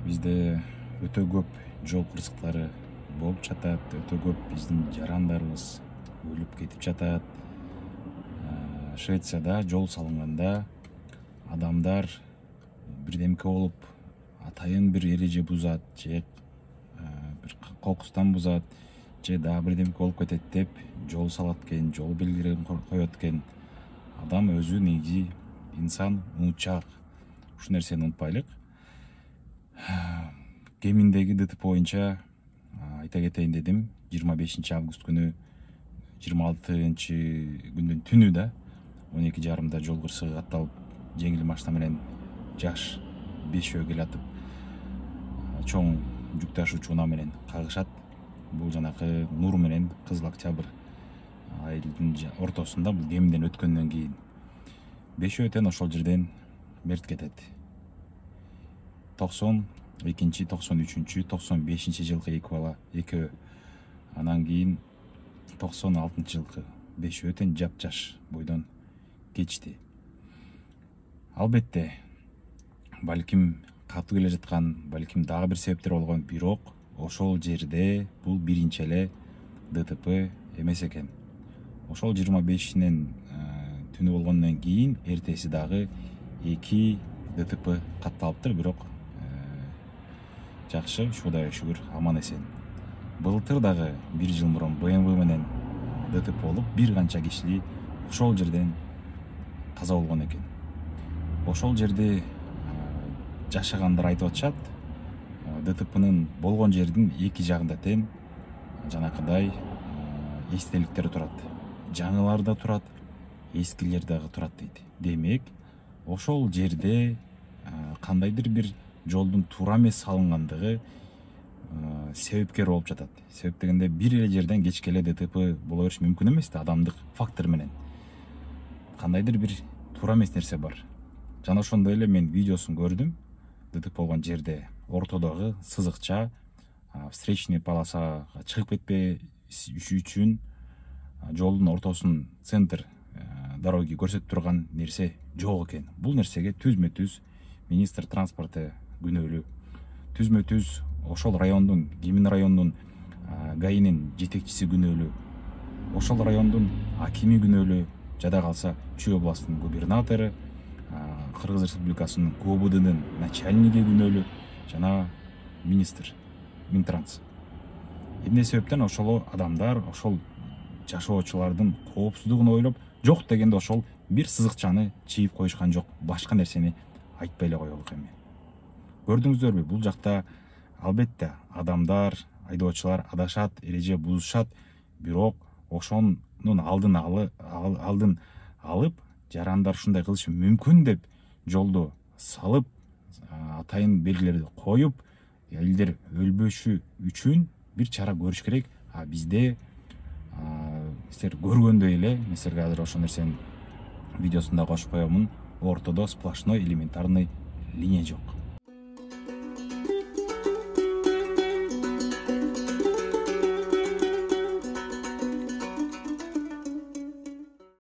Бизде өтө көп жол кырсыктары болуп жатат, өтө көп биздин жарандарыбыз өлүп кетип жатат. Швецияда жол салынганда адамдар бирдемке болуп атайын бир эреже бузат же бир кокустан бузат же дагы бирдемке болуп кетет деп жол салат экен, жол белгилерин коет экен. Адам өзү негизи инсан унутчак. Ушул нерсени унутпайлык. Кеминдеги ДТП боюнча айта кетейин дедим. 25 август күнү 26 күндүн түнү да 12:30 жол кырсыгы катталып, жеңил машина менен жаш бешөө келатып чоң жүк ташуучу унаа менен кагышат. Бул жанакы Нур менен Кызыл Октябрь айылдын ортосунда, бул кемиден өткөндөн кийин бешөө тең ошол жерден мерт кетет. 92, 93, 95 жылкы эки бала, экөө. Анан кийин 96 жылкы бешөө тең жапжаш бойдон кечти. Албетте, балким катуу келе жаткан, балким дагы бир себептер болгон, бирок ошол жерде бул биринчи эле ДТП эмес экен. Ошол 25-нен түнү болгондон кийин эртеси дагы 2 ДТП катталыптыр, бирок жакшы, Кудайга шүгүр, аман эсен. Былтыр дагы 1 жыл мурун BMW менен ДТП болуп, бир канча киши ошол жерден каза болгон экен. Ошол жерде жашагандар айтып атышат, ДТПнын болгон жердин эки жагында тең жанакыдай эстеликтер турат. Жаңылар да турат, эскилер дагы турат дейт. Демек, ошол жерде кандайдыр бир жолдун туура эмес салынгандыгы себепкер болуп жатат. Себеп дегенде, бир эле жерден кечке эле ДТП боло бериш мүмкүн эмес да, адамдык фактор менен. Кандайдыр бир туура эмес нерсе бар. Жана ошондой эле мен видеосун көрдүм. ДТП болгон жерде ортодогу сызыкча встречный полосага чыгып кетпеш үчүн жолдун ортосун, центр дороги көрсөтүп турган нерсе жок экен. Бул нерсеге түзмө-түз министр транспорты күнөөлүү. Түзмө-түз ошол райондун, Кемин районунун ГАИнин жетекчиси күнөөлүү. Ошол райондун акими күнөөлүү, жада калса Чүй областынын губернатору, Кыргыз Республикасынын ГОБУДнын начальниги күнөөлүү, жана министр, Минтранс. Эмне себептен ошол адамдар, ошол жашоочулардын коопсуздугун ойлоп, жок дегенде ошол бир сызыкчаны чийип коюшкан жок, башка нерсени айтпай эле коелук эми. Көрдүңүздөрбү, бул жакта албетте адамдар, айдоочулар адашат, эреже бузушат, бирок ошонун алдын алып, жарандар ушундай кылышы мүмкүн деп жолду салып, атайын белгилерди коюп, элдер өлбөшү үчүн бир чара көрүш керек. Бизде силер көргөндөй эле, мен силерге азыр ошол нерсенин видеосунда кошуп коемун, ортодо сплошной элементарный линия жок.